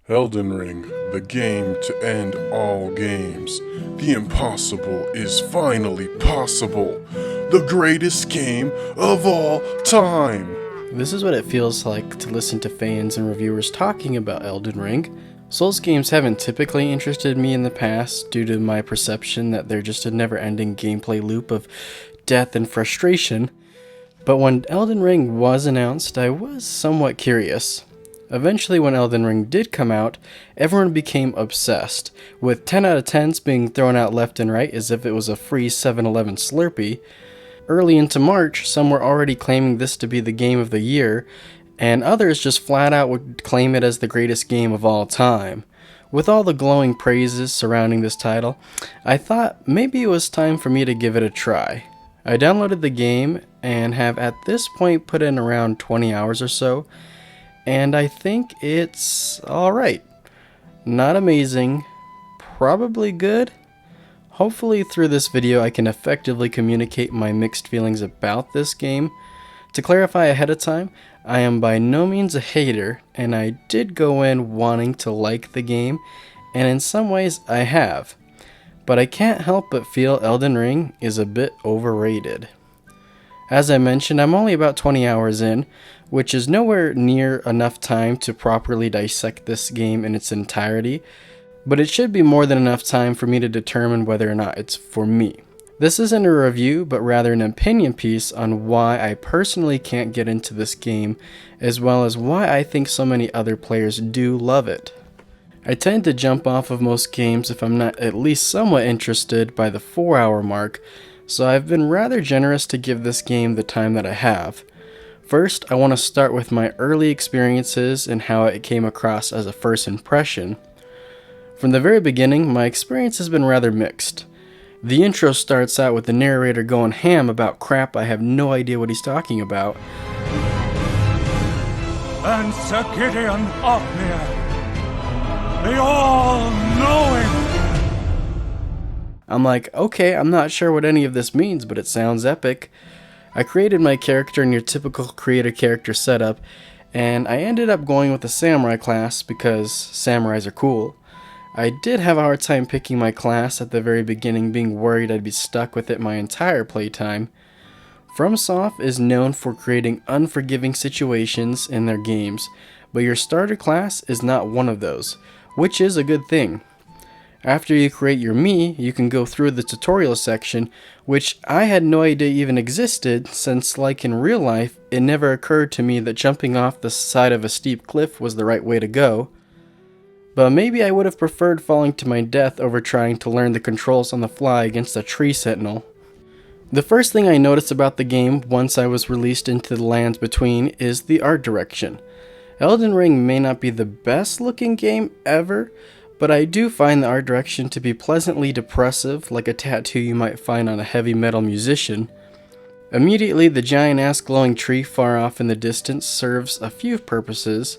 Elden Ring, the game to end all games. The impossible is finally possible. The greatest game of all time. This is what it feels like to listen to fans and reviewers talking about Elden Ring. Souls games haven't typically interested me in the past due to my perception that they're just a never-ending gameplay loop of death and frustration. But when Elden Ring was announced, I was somewhat curious. Eventually, when Elden Ring did come out, everyone became obsessed, with 10 out of 10s being thrown out left and right as if it was a free 7-Eleven Slurpee. Early into March, some were already claiming this to be the game of the year, and others just flat out would claim it as the greatest game of all time. With all the glowing praises surrounding this title, I thought maybe it was time for me to give it a try. I downloaded the game and have at this point put in around 20 hours or so, and I think it's alright. Not amazing, probably good. Hopefully through this video I can effectively communicate my mixed feelings about this game. To clarify ahead of time, I am by no means a hater, and I did go in wanting to like the game, and in some ways I have. But I can't help but feel Elden Ring is a bit overrated. As I mentioned, I'm only about 20 hours in, which is nowhere near enough time to properly dissect this game in its entirety, but it should be more than enough time for me to determine whether or not it's for me. This isn't a review, but rather an opinion piece on why I personally can't get into this game, as well as why I think so many other players do love it. I tend to jump off of most games if I'm not at least somewhat interested by the 4-hour mark, so I've been rather generous to give this game the time that I have. First, I want to start with my early experiences and how it came across as a first impression. From the very beginning, my experience has been rather mixed. The intro starts out with the narrator going ham about crap I have no idea what he's talking about. And Sir Gideon Othniel, the all-knowing. I'm like, okay, I'm not sure what any of this means, but it sounds epic. I created my character in your typical creator character setup, and I ended up going with the samurai class because samurais are cool. I did have a hard time picking my class at the very beginning, being worried I'd be stuck with it my entire playtime. FromSoft is known for creating unforgiving situations in their games, but your starter class is not one of those, which is a good thing. After you create your me, you can go through the tutorial section, which I had no idea even existed, since like in real life, it never occurred to me that jumping off the side of a steep cliff was the right way to go. But maybe I would have preferred falling to my death over trying to learn the controls on the fly against a tree sentinel. The first thing I noticed about the game once I was released into the lands between is the art direction. Elden Ring may not be the best looking game ever, but I do find the art direction to be pleasantly depressive, like a tattoo you might find on a heavy metal musician. Immediately, the giant-ass glowing tree far off in the distance serves a few purposes.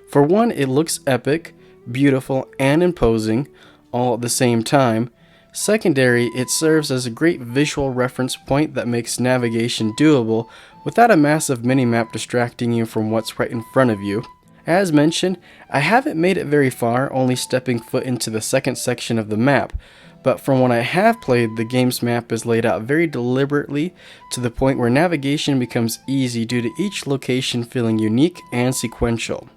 For one, it looks epic, beautiful, and imposing, all at the same time. Secondary, it serves as a great visual reference point that makes navigation doable without a massive minimap distracting you from what's right in front of you. As mentioned, I haven't made it very far, only stepping foot into the second section of the map, but from what I have played, the game's map is laid out very deliberately to the point where navigation becomes easy due to each location feeling unique and sequential.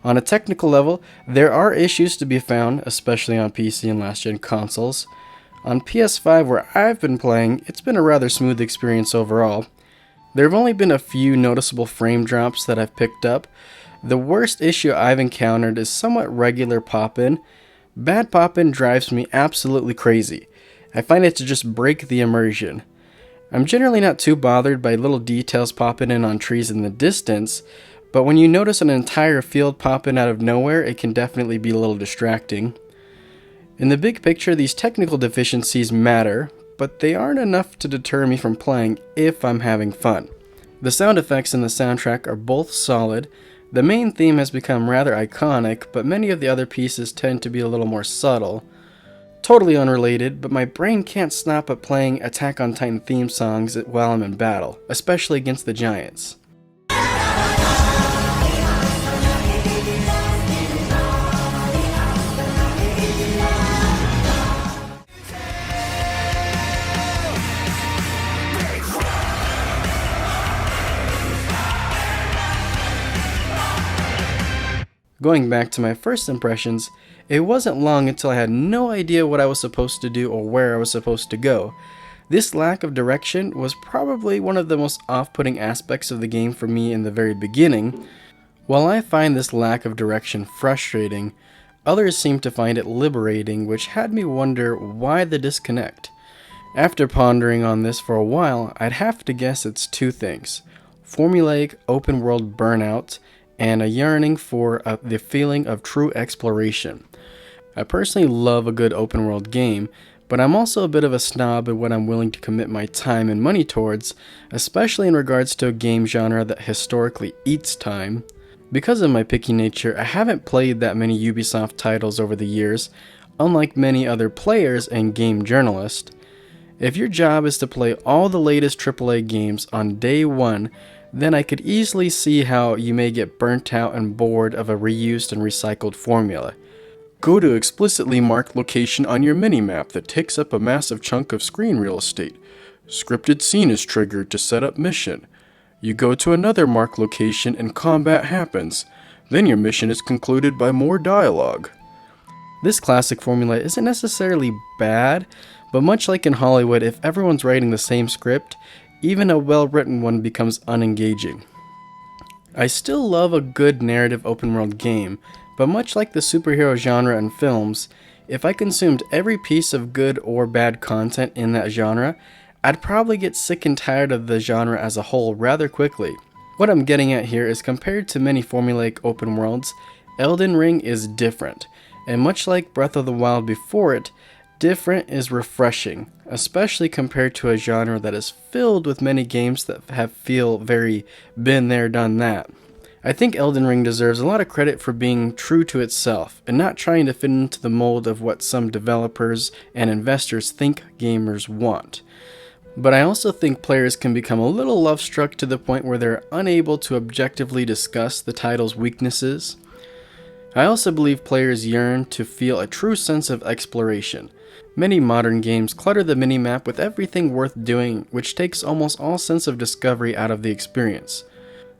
On a technical level, there are issues to be found, especially on PC and last-gen consoles. On PS5, where I've been playing, it's been a rather smooth experience overall. There have only been a few noticeable frame drops that I've picked up. The worst issue I've encountered is somewhat regular pop-in. Bad pop-in drives me absolutely crazy. I find it to just break the immersion. I'm generally not too bothered by little details popping in on trees in the distance, but when you notice an entire field pop in out of nowhere, it can definitely be a little distracting. In the big picture, these technical deficiencies matter, but they aren't enough to deter me from playing if I'm having fun. The sound effects in the soundtrack are both solid. The main theme has become rather iconic, but many of the other pieces tend to be a little more subtle. Totally unrelated, but my brain can't stop at playing Attack on Titan theme songs while I'm in battle, especially against the giants. Going back to my first impressions, it wasn't long until I had no idea what I was supposed to do or where I was supposed to go. This lack of direction was probably one of the most off-putting aspects of the game for me in the very beginning. While I find this lack of direction frustrating, others seem to find it liberating, which had me wonder why the disconnect. After pondering on this for a while, I'd have to guess it's two things: formulaic open world burnout and a yearning for the feeling of true exploration. I personally love a good open world game, but I'm also a bit of a snob in what I'm willing to commit my time and money towards, especially in regards to a game genre that historically eats time. Because of my picky nature, I haven't played that many Ubisoft titles over the years, unlike many other players and game journalists. If your job is to play all the latest AAA games on day one, then I could easily see how you may get burnt out and bored of a reused and recycled formula. Go to explicitly marked location on your minimap that takes up a massive chunk of screen real estate. Scripted scene is triggered to set up mission. You go to another marked location and combat happens. Then your mission is concluded by more dialogue. This classic formula isn't necessarily bad, but much like in Hollywood, if everyone's writing the same script, even a well-written one becomes unengaging. I still love a good narrative open-world game, but much like the superhero genre in films, if I consumed every piece of good or bad content in that genre, I'd probably get sick and tired of the genre as a whole rather quickly. What I'm getting at here is, compared to many formulaic open worlds, Elden Ring is different, and much like Breath of the Wild before it, different is refreshing, especially compared to a genre that is filled with many games that feel very been there, done that. I think Elden Ring deserves a lot of credit for being true to itself and not trying to fit into the mold of what some developers and investors think gamers want. But I also think players can become a little love-struck to the point where they're unable to objectively discuss the title's weaknesses. I also believe players yearn to feel a true sense of exploration. Many modern games clutter the minimap with everything worth doing, which takes almost all sense of discovery out of the experience.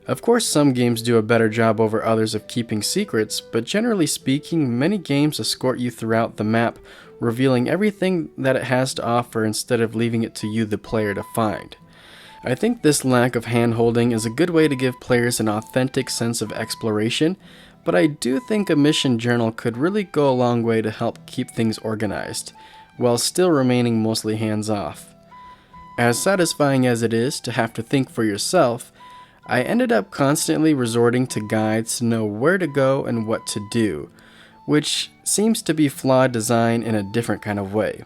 Of course, some games do a better job over others of keeping secrets, but generally speaking, many games escort you throughout the map, revealing everything that it has to offer instead of leaving it to you, the player, to find. I think this lack of hand-holding is a good way to give players an authentic sense of exploration, but I do think a mission journal could really go a long way to help keep things organized, while still remaining mostly hands-off. As satisfying as it is to have to think for yourself, I ended up constantly resorting to guides to know where to go and what to do, which seems to be flawed design in a different kind of way.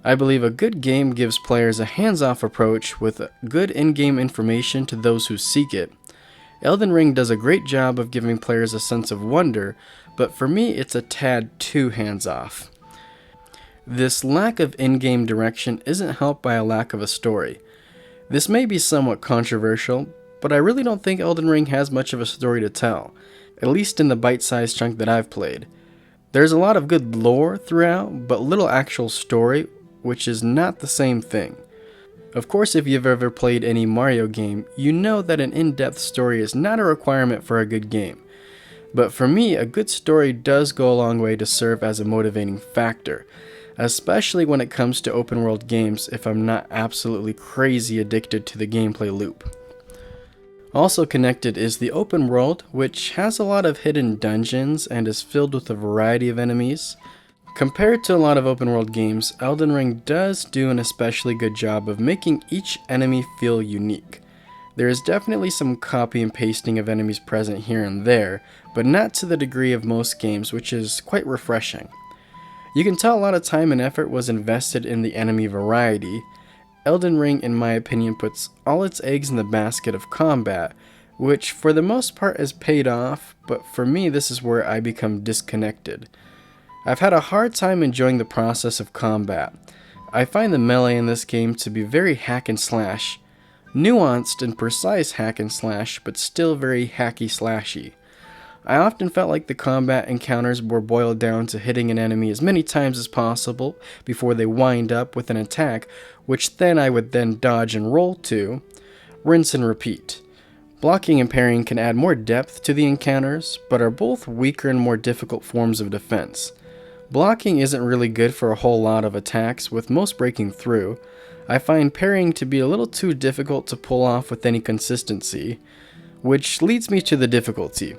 I believe a good game gives players a hands-off approach with good in-game information to those who seek it. Elden Ring does a great job of giving players a sense of wonder, but for me it's a tad too hands-off. This lack of in-game direction isn't helped by a lack of a story. This may be somewhat controversial, but I really don't think Elden Ring has much of a story to tell, at least in the bite-sized chunk that I've played. There's a lot of good lore throughout, but little actual story, which is not the same thing. Of course, if you've ever played any Mario game, you know that an in-depth story is not a requirement for a good game. But for me, a good story does go a long way to serve as a motivating factor, especially when it comes to open world games if I'm not absolutely crazy addicted to the gameplay loop. Also connected is the open world, which has a lot of hidden dungeons and is filled with a variety of enemies. Compared to a lot of open world games, Elden Ring does do an especially good job of making each enemy feel unique. There is definitely some copy and pasting of enemies present here and there, but not to the degree of most games, which is quite refreshing. You can tell a lot of time and effort was invested in the enemy variety. Elden Ring, in my opinion, puts all its eggs in the basket of combat, which for the most part is paid off, but for me this is where I become disconnected. I've had a hard time enjoying the process of combat. I find the melee in this game to be very hack and slash, nuanced and precise hack and slash, but still very hacky slashy. I often felt like the combat encounters were boiled down to hitting an enemy as many times as possible before they wind up with an attack, which then I would then dodge and roll to, rinse and repeat. Blocking and parrying can add more depth to the encounters, but are both weaker and more difficult forms of defense. Blocking isn't really good for a whole lot of attacks, with most breaking through. I find parrying to be a little too difficult to pull off with any consistency, which leads me to the difficulty.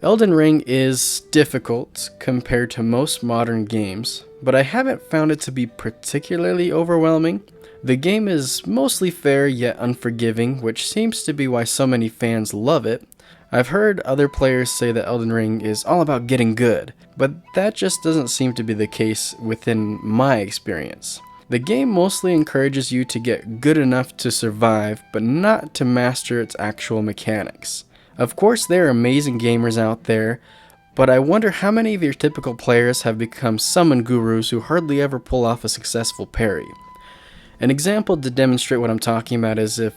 Elden Ring is difficult compared to most modern games, but I haven't found it to be particularly overwhelming. The game is mostly fair yet unforgiving, which seems to be why so many fans love it. I've heard other players say that Elden Ring is all about getting good, but that just doesn't seem to be the case within my experience. The game mostly encourages you to get good enough to survive, but not to master its actual mechanics. Of course, there are amazing gamers out there, but I wonder how many of your typical players have become summon gurus who hardly ever pull off a successful parry. An example to demonstrate what I'm talking about is if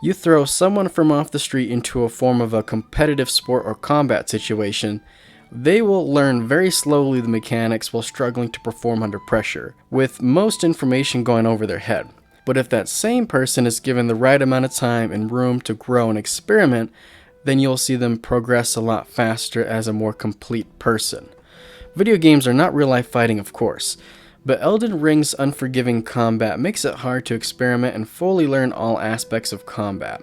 you throw someone from off the street into a form of a competitive sport or combat situation, they will learn very slowly the mechanics while struggling to perform under pressure, with most information going over their head. But if that same person is given the right amount of time and room to grow and experiment, then you'll see them progress a lot faster as a more complete person. Video games are not real-life fighting, of course, but Elden Ring's unforgiving combat makes it hard to experiment and fully learn all aspects of combat.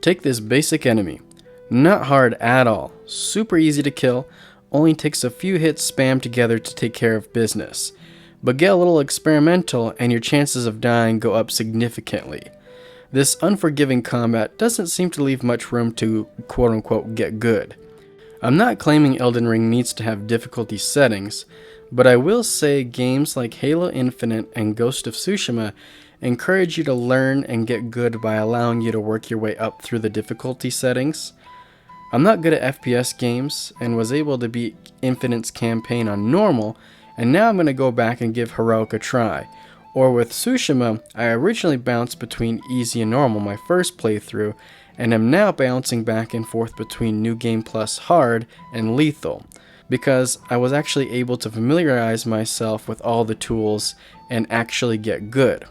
Take this basic enemy. Not hard at all, super easy to kill, only takes a few hits spammed together to take care of business. But get a little experimental and your chances of dying go up significantly. This unforgiving combat doesn't seem to leave much room to quote-unquote get good. I'm not claiming Elden Ring needs to have difficulty settings, but I will say games like Halo Infinite and Ghost of Tsushima encourage you to learn and get good by allowing you to work your way up through the difficulty settings. I'm not good at FPS games and was able to beat Infinite's campaign on normal, and now I'm going to go back and give Heroic a try. Or with Tsushima, I originally bounced between easy and normal my first playthrough, and am now bouncing back and forth between New Game Plus Hard and Lethal, because I was actually able to familiarize myself with all the tools and actually get good.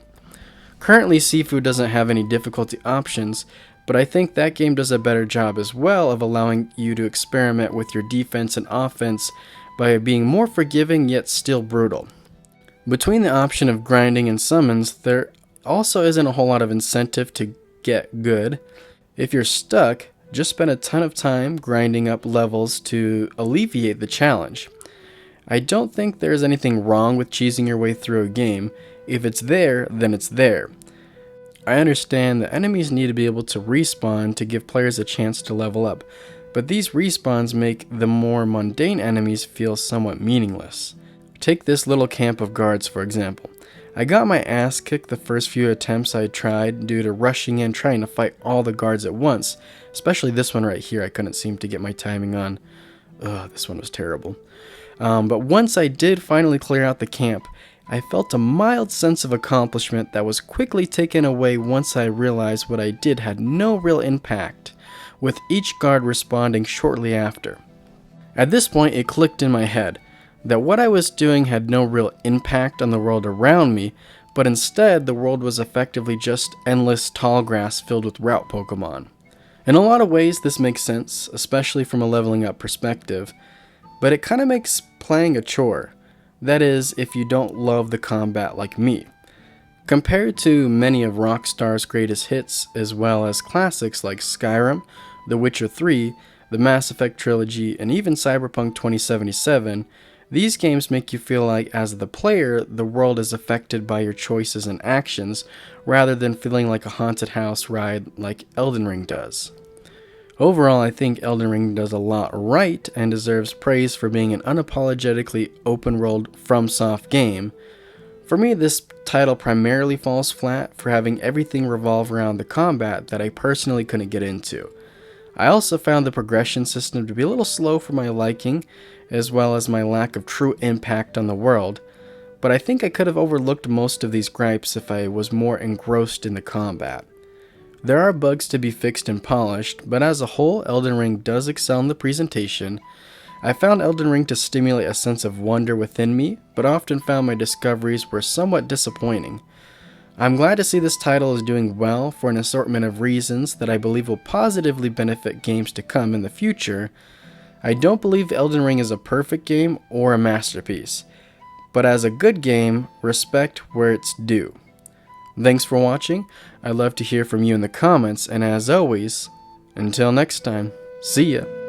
Currently, Sifu doesn't have any difficulty options, but I think that game does a better job as well of allowing you to experiment with your defense and offense by being more forgiving yet still brutal. Between the option of grinding and summons, there also isn't a whole lot of incentive to get good. If you're stuck, just spend a ton of time grinding up levels to alleviate the challenge. I don't think there's anything wrong with cheesing your way through a game. If it's there, then it's there. I understand that enemies need to be able to respawn to give players a chance to level up, but these respawns make the more mundane enemies feel somewhat meaningless. Take this little camp of guards, for example. I got my ass kicked the first few attempts I tried due to rushing in trying to fight all the guards at once, especially this one right here. I couldn't seem to get my timing on. This one was terrible. But once I did finally clear out the camp, I felt a mild sense of accomplishment that was quickly taken away once I realized what I did had no real impact, with each guard responding shortly after. At this point, it clicked in my head that what I was doing had no real impact on the world around me, but instead the world was effectively just endless tall grass filled with route Pokemon. In a lot of ways this makes sense, especially from a leveling up perspective, but it kind of makes playing a chore. That is, if you don't love the combat like me. Compared to many of Rockstar's greatest hits, as well as classics like Skyrim, The Witcher 3, the Mass Effect trilogy, and even Cyberpunk 2077, these games make you feel like, as the player, the world is affected by your choices and actions, rather than feeling like a haunted house ride like Elden Ring does. Overall, I think Elden Ring does a lot right and deserves praise for being an unapologetically open-world FromSoft game. For me, this title primarily falls flat for having everything revolve around the combat that I personally couldn't get into. I also found the progression system to be a little slow for my liking, as well as my lack of true impact on the world, but I think I could have overlooked most of these gripes if I was more engrossed in the combat. There are bugs to be fixed and polished, but as a whole, Elden Ring does excel in the presentation. I found Elden Ring to stimulate a sense of wonder within me, but often found my discoveries were somewhat disappointing. I'm glad to see this title is doing well for an assortment of reasons that I believe will positively benefit games to come in the future. I don't believe Elden Ring is a perfect game or a masterpiece, but as a good game, respect where it's due. Thanks for watching. I'd love to hear from you in the comments, and as always, until next time, see ya!